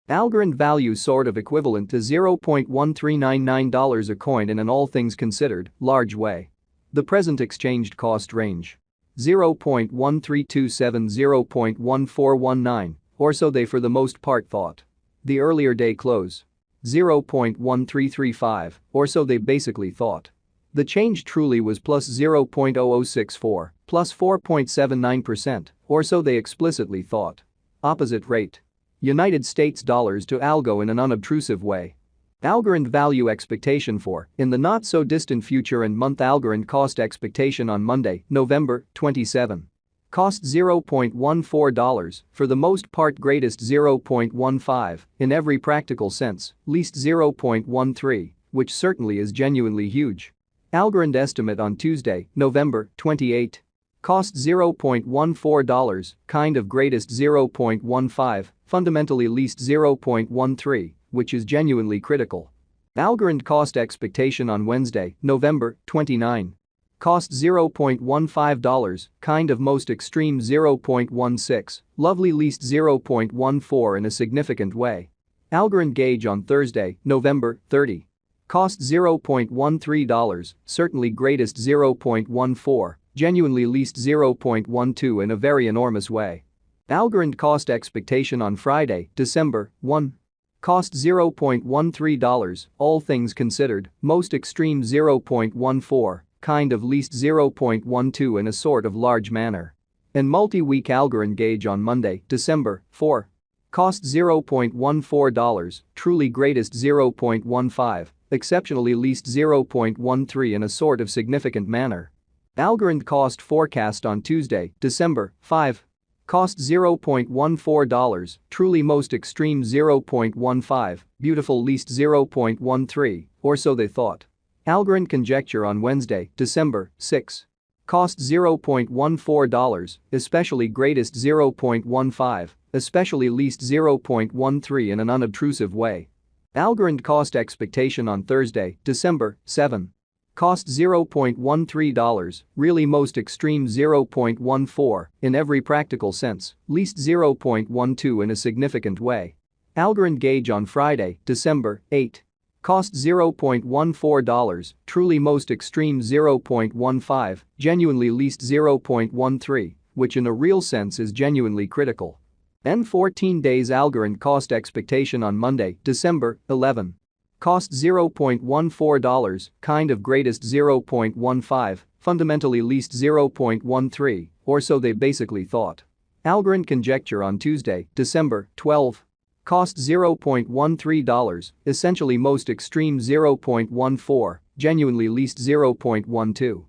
Algorand value sort of equivalent to $0.1399 a coin in an all things considered large way. The present exchanged cost range. 0.1327 0.1419, or so they for the most part thought. The earlier day close. 0.1335, or so they basically thought. The change truly was plus 0.0064, plus 4.79%, or so they explicitly thought. Opposite rate. United States dollars to Algo in an unobtrusive way. Algorand value expectation for, in the not-so-distant future and month. Algorand cost expectation on Monday, November 27. Cost $0.14, for the most part greatest 0.15, in every practical sense, least 0.13, which certainly is genuinely huge. Algorand estimate on Tuesday, November 28. Cost $0.14, kind of greatest 0.15, fundamentally least 0.13, which is genuinely critical. Algorand cost expectation on Wednesday, November 29. Cost $0.15, kind of most extreme 0.16, lovely least 0.14 in a significant way. Algorand gauge on Thursday, November 30. Cost $0.13, certainly greatest 0.14, genuinely least 0.12 in a very enormous way. Algorand cost expectation on Friday, December 1. Cost $0.13, all things considered, most extreme 0.14, kind of least 0.12 in a sort of large manner. And multi-week Algorand gauge on Monday, December 4. Cost $0.14, truly greatest 0.15, exceptionally least 0.13 in a sort of significant manner. Algorand cost forecast on Tuesday, December 5. Cost $0.14, truly most extreme 0.15, beautiful least 0.13, or so they thought. Algorand conjecture on Wednesday, December 6. Cost $0.14, especially greatest 0.15, especially least 0.13 in an unobtrusive way. Algorand cost expectation on Thursday, December 7. Cost $0.13, really most extreme 0.14, in every practical sense, least 0.12 in a significant way. Algorand gauge on Friday, December 8. Cost $0.14, truly most extreme 0.15, genuinely least 0.13, which in a real sense is genuinely critical. Then 14 days Algorand cost expectation on Monday, December 11. Cost $0.14, kind of greatest 0.15, fundamentally least 0.13, or so they basically thought. Algorand conjecture on Tuesday, December 12. Cost $0.13, essentially most extreme 0.14, genuinely least 0.12.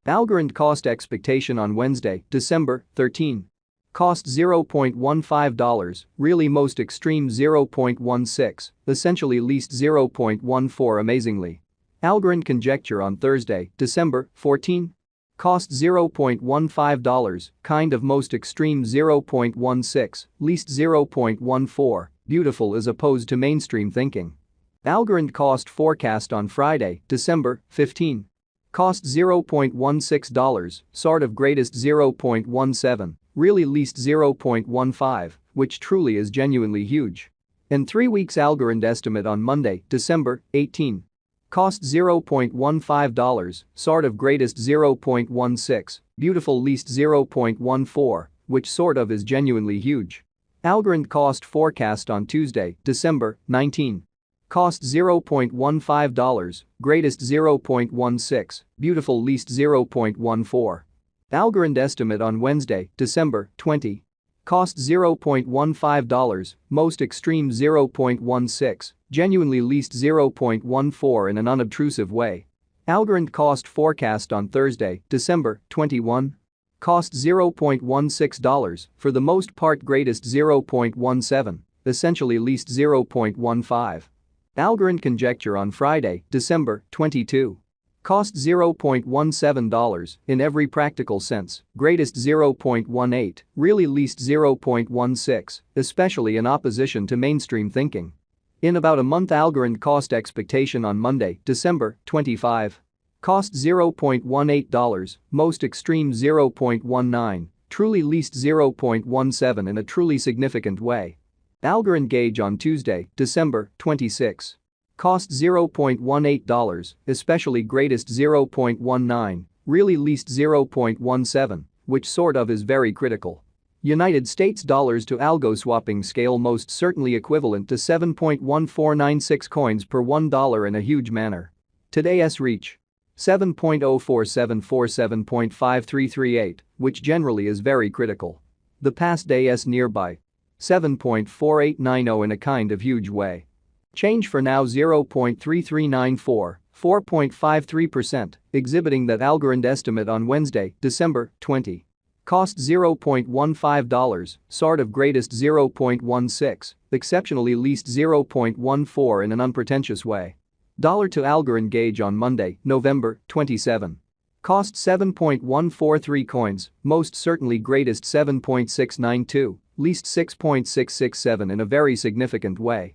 Algorand cost expectation on Wednesday, December 13. Cost $0.15, really most extreme 0.16, essentially least 0.14 amazingly. Algorand conjecture on Thursday, December 14. Cost $0.15, kind of most extreme 0.16, least 0.14, beautiful as opposed to mainstream thinking. Algorand cost forecast on Friday, December 15. Cost $0.16, sort of greatest 0.17, really least 0.15, which truly is genuinely huge. And 3 weeks Algorand estimate on Monday, December 18. Cost $0.15, sort of greatest 0.16, beautiful least 0.14, which sort of is genuinely huge. Algorand cost forecast on Tuesday, December 19. Cost $0.15, greatest 0.16, beautiful least 0.14. Algorand estimate on Wednesday, December 20. Cost $0.15, most extreme 0.16, genuinely least 0.14 in an unobtrusive way. Algorand cost forecast on Thursday, December 21. Cost $0.16, for the most part greatest 0.17, essentially least 0.15. Algorand conjecture on Friday, December 22. Cost $0.17, in every practical sense, greatest 0.18, really least 0.16, especially in opposition to mainstream thinking. In about a month Algorand cost expectation on Monday, December 25. Cost $0.18, most extreme 0.19, truly least 0.17 in a truly significant way. Algorand gauge on Tuesday, December 26. Cost $0.18, especially greatest 0.19, really least 0.17, which sort of is very critical. United States dollars to algo swapping scale most certainly equivalent to 7.1496 coins per $1 in a huge manner. Today's reach. 7.04747.5338, which generally is very critical. The past day's nearby. 7.4890 in a kind of huge way. Change for now 0.3394, 4.53%, exhibiting that Algorand estimate on Wednesday, December 20. Cost $0.15, sort of greatest 0.16, exceptionally least 0.14 in an unpretentious way. Dollar to Algorand gauge on Monday, November 27. Cost 7.143 coins, most certainly greatest 7.692, least 6.667 in a very significant way.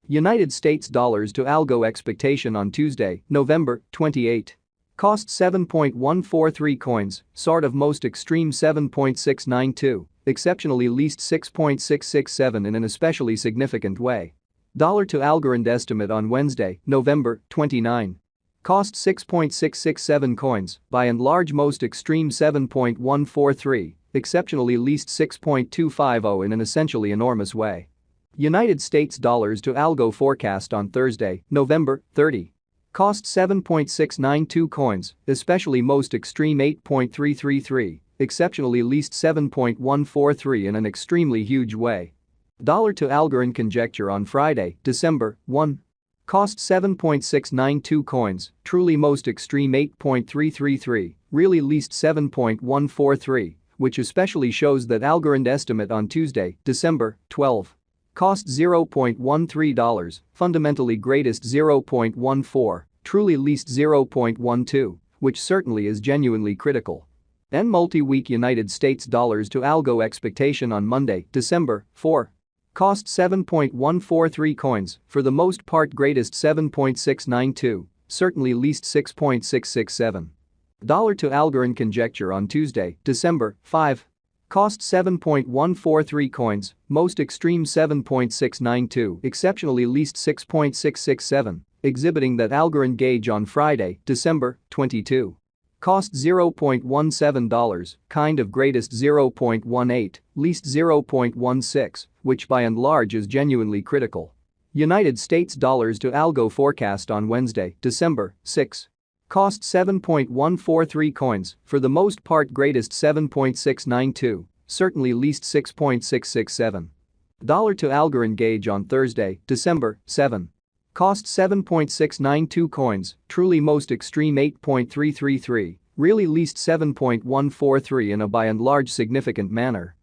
United States dollars to algo expectation on Tuesday, November 28. Cost 7.143 coins, sort of most extreme 7.692, exceptionally least 6.667 in an especially significant way. Dollar to Algorand estimate on Wednesday, November 29. Cost 6.667 coins, by and large most extreme 7.143, exceptionally least 6.250 in an essentially enormous way. United States dollars to algo forecast on Thursday, November 30. Cost 7.692 coins, especially most extreme 8.333, exceptionally least 7.143 in an extremely huge way. Dollar to Algorand conjecture on Friday, December 1. Cost 7.692 coins, truly most extreme 8.333, really least 7.143, which especially shows that Algorand estimate on Tuesday, December 12. Cost $0.13, fundamentally greatest 0.14, truly least 0.12, which certainly is genuinely critical. And multi-week United States dollars to algo expectation on Monday, December 4. Cost 7.143 coins, for the most part greatest 7.692, certainly least 6.667. Dollar to Algorand conjecture on Tuesday, December 5. Cost 7.143 coins, most extreme 7.692, exceptionally least 6.667, exhibiting that Algorand gauge on Friday, December 22. Cost $0.17, kind of greatest 0.18, least 0.16, which by and large is genuinely critical. United States dollars to algo forecast on Wednesday, December 6. Cost 7.143 coins, for the most part greatest 7.692, certainly least 6.667. Dollar to Algorand gauge on Thursday, December 7. Cost 7.692 coins, truly most extreme 8.333, really least 7.143 in a by and large significant manner.